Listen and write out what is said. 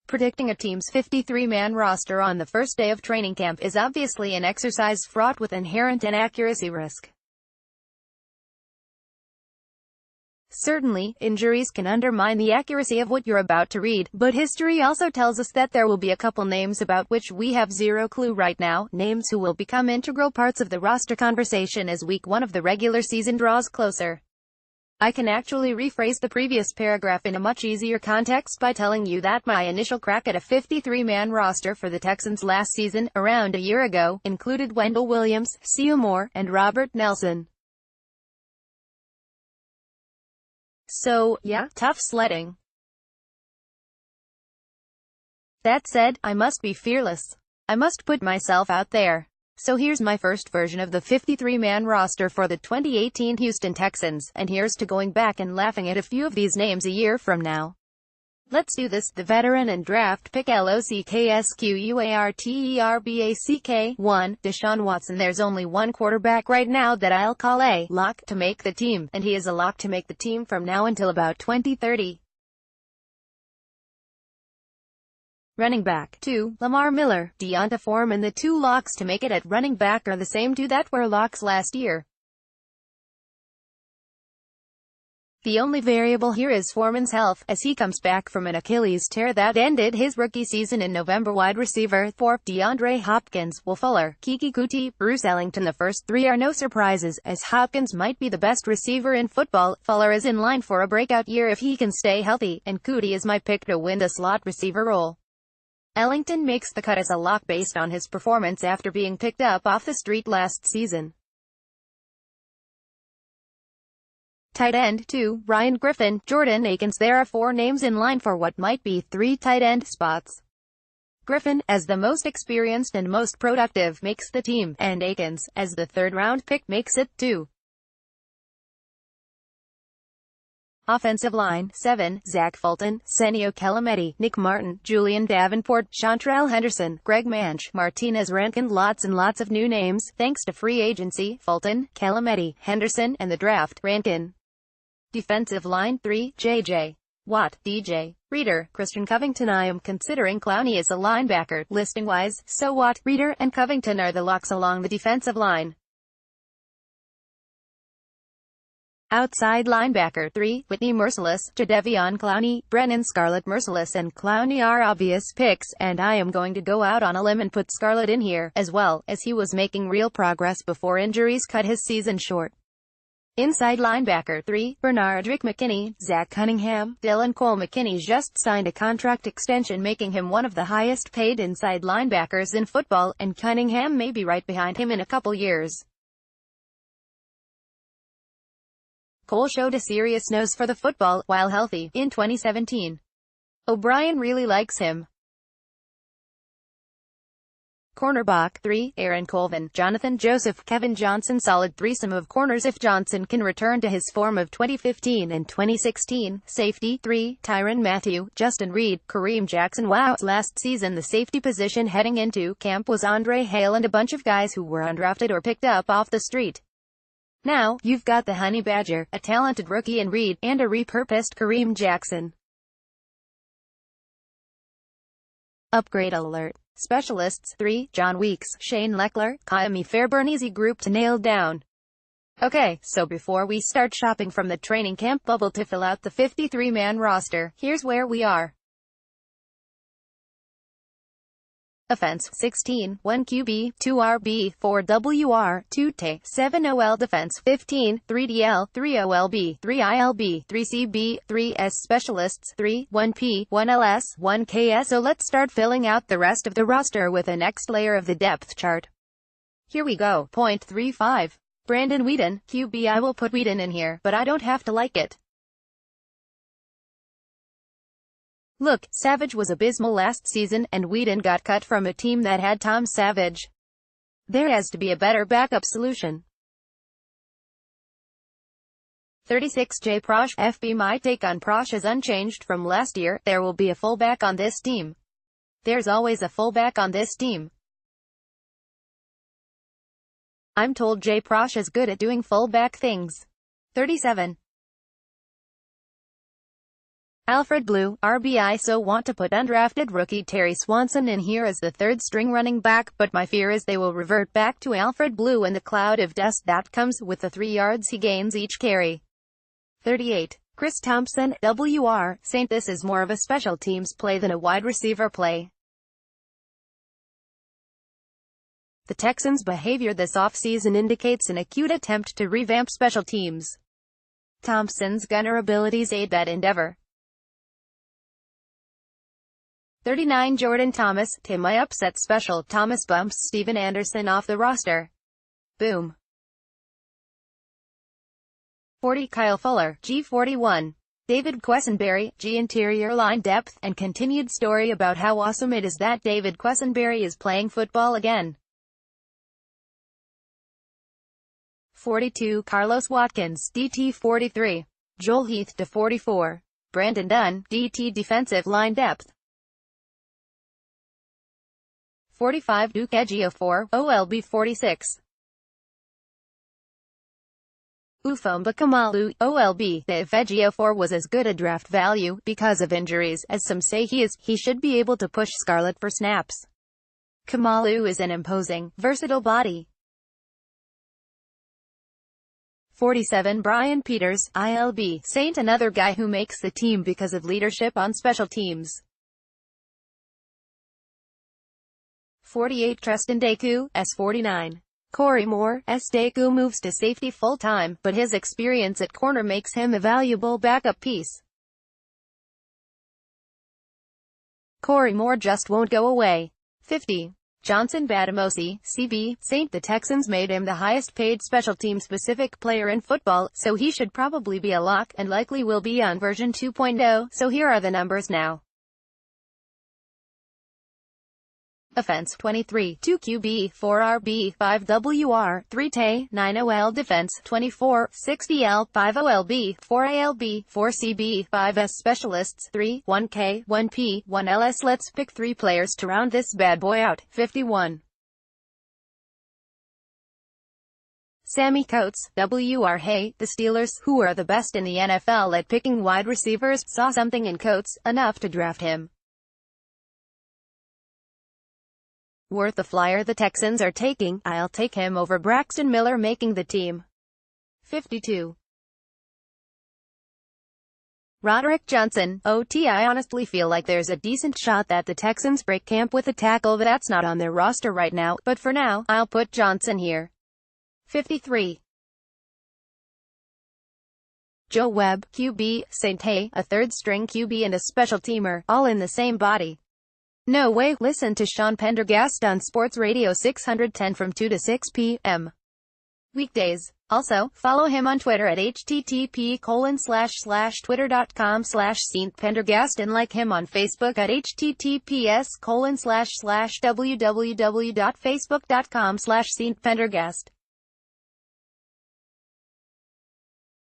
Predicting a team's 53-man roster on the first day of training camp is obviously an exercise fraught with inherent inaccuracy risk. Certainly, injuries can undermine the accuracy of what you're about to read, but history also tells us that there will be a couple names about which we have zero clue right now, names who will become integral parts of the roster conversation as week 1 of the regular season draws closer. I can actually rephrase the previous paragraph in a much easier context by telling you that my initial crack at a 53-man roster for the Texans last season, around a year ago, included Wendell Williams, C.U. Moore, and Robert Nelson. So, yeah, tough sledding. That said, I must be fearless. I must put myself out there. So here's my first version of the 53-man roster for the 2018 Houston Texans, and here's to going back and laughing at a few of these names a year from now. Let's do this. The veteran and draft pick LOCKSQUARTERBACK. 1. Deshaun Watson. There's only one quarterback right now that I'll call a lock to make the team, and he is a lock to make the team from now until about 2030. Running back. 2. Lamar Miller. Deonta Foreman. The two locks to make it at running back are the same two that were locks last year. The only variable here is Foreman's health, as he comes back from an Achilles tear that ended his rookie season in November. Wide receiver. 4. DeAndre Hopkins. Will Fuller, Keke Coutee, Bruce Ellington. The first three are no surprises, as Hopkins might be the best receiver in football. Fuller is in line for a breakout year if he can stay healthy, and Coutee is my pick to win the slot receiver role. Ellington makes the cut as a lock based on his performance after being picked up off the street last season. Tight end. 2. Ryan Griffin, Jordan Akins. There are 4 names in line for what might be 3 tight end spots. Griffin, as the most experienced and most productive, makes the team, and Akins, as the third-round pick, makes it too. Offensive line. 7. Zach Fulton, Senio Kelemeti, Nick Martin, Julian Davenport, Chantrell Henderson, Greg Manche, Martinez Rankin. Lots and lots of new names, thanks to free agency. Fulton, Kelemeti, Henderson, and the draft. Rankin. Defensive line. 3. J.J. Watt, DJ. Reader, Christian Covington. I am considering Clowney as a linebacker, listing-wise, so Watt, Reader, and Covington are the locks along the defensive line. Outside linebacker. 3. Whitney Mercilus, Jadeveon Clowney, Brennan Scarlett. Mercilus and Clowney are obvious picks, and I am going to go out on a limb and put Scarlett in here, as well, as he was making real progress before injuries cut his season short. Inside linebacker. 3. Bernardrick McKinney, Zach Cunningham, Dylan Cole. McKinney just signed a contract extension making him one of the highest paid inside linebackers in football, and Cunningham may be right behind him in a couple years. Cole showed a serious nose for the football, while healthy, in 2017. O'Brien really likes him. Cornerback. 3. Aaron Colvin, Jonathan Joseph, Kevin Johnson. Solid threesome of corners if Johnson can return to his form of 2015 and 2016. Safety. 3. Tyrann Mathieu, Justin Reed, Kareem Jackson. Wow, last season the safety position heading into camp was Andre Hale and a bunch of guys who were undrafted or picked up off the street. Now, you've got the Honey Badger, a talented rookie in Reed, and a repurposed Kareem Jackson. Upgrade alert. Specialists. 3. John Weeks, Shane Leckler, Kaimi Fairburn. Easy group to nail down. Okay, so before we start shopping from the training camp bubble to fill out the 53-man roster, here's where we are. Offense. 16, 1 QB, 2 RB, 4 WR, 2 T, 7 OL. Defense. 15, 3 DL, 3 OLB, 3 ILB, 3 CB, 3 S. Specialists. 3, 1 P, 1 LS, 1 KS. So let's start filling out the rest of the roster with the next layer of the depth chart. Here we go. 0.35. Brandon Weeden, QB. I will put Weeden in here, but I don't have to like it. Look, Savage was abysmal last season, and Weeden got cut from a team that had Tom Savage. There has to be a better backup solution. 36 J. Prosh, FB. My take on Prosh is unchanged from last year. There will be a fullback on this team. There's always a fullback on this team. I'm told J. Prosh is good at doing fullback things. 37. Alfred Blue, RBI. So want to put undrafted rookie Terry Swanson in here as the third-string running back, but my fear is they will revert back to Alfred Blue and the cloud of dust that comes with the 3 yards he gains each carry. 38. Chris Thompson, WR, Saint. This is more of a special teams play than a wide receiver play. The Texans' behavior this offseason indicates an acute attempt to revamp special teams. Thompson's gunner abilities aid that endeavor. 39. Jordan Thomas, Tim. I upset special. Thomas bumps Steven Anderson off the roster. Boom. 40. Kyle Fuller, G41. David Quessenberry, G. Interior line depth, and continued story about how awesome it is that David Quessenberry is playing football again. 42. Carlos Watkins, DT43. Joel Heath, D44. Brandon Dunn, DT defensive line depth. 45. Duke Ejiofor, OLB 46. Ufomba Kamalu, OLB. If Ejiofor was as good a draft value, because of injuries, as some say he is, he should be able to push Scarlett for snaps. Kamalu is an imposing, versatile body. 47. Brian Peters, ILB. Saint. Another guy who makes the team because of leadership on special teams. 48. Treston Deku, S49. Corey Moore, S. Deku moves to safety full-time, but his experience at corner makes him a valuable backup piece. Corey Moore just won't go away. 50. Johnson Batamosi, CB, Saint. The Texans made him the highest-paid special team-specific player in football, so he should probably be a lock, and likely will be on version 2.0, so here are the numbers now. Offense, 23, 2 QB, 4 RB, 5 WR, 3 TE, 9 OL. Defense, 24, 6 DL, 5 OLB, 4 ALB, 4 CB, 5 S. Specialists, 3, 1 K, 1 P, 1 LS. Let's pick 3 players to round this bad boy out. 51. Sammy Coates, WR. Hey, the Steelers, who are the best in the NFL at picking wide receivers, saw something in Coates, enough to draft him. Worth the flyer the Texans are taking, I'll take him over Braxton Miller making the team. 52. Roderick Johnson, OT. I honestly feel like there's a decent shot that the Texans break camp with a tackle that's not on their roster right now, but for now, I'll put Johnson here. 53. Joe Webb, QB, Saint. Hey, a third-string QB and a special teamer, all in the same body. No way. Listen to Sean Pendergast on Sports Radio 610 from 2 to 6 p.m. weekdays. Also, follow him on Twitter at http://twitter.com/Saint Pendergast and like him on Facebook at https://www.facebook.com/Saint Pendergast.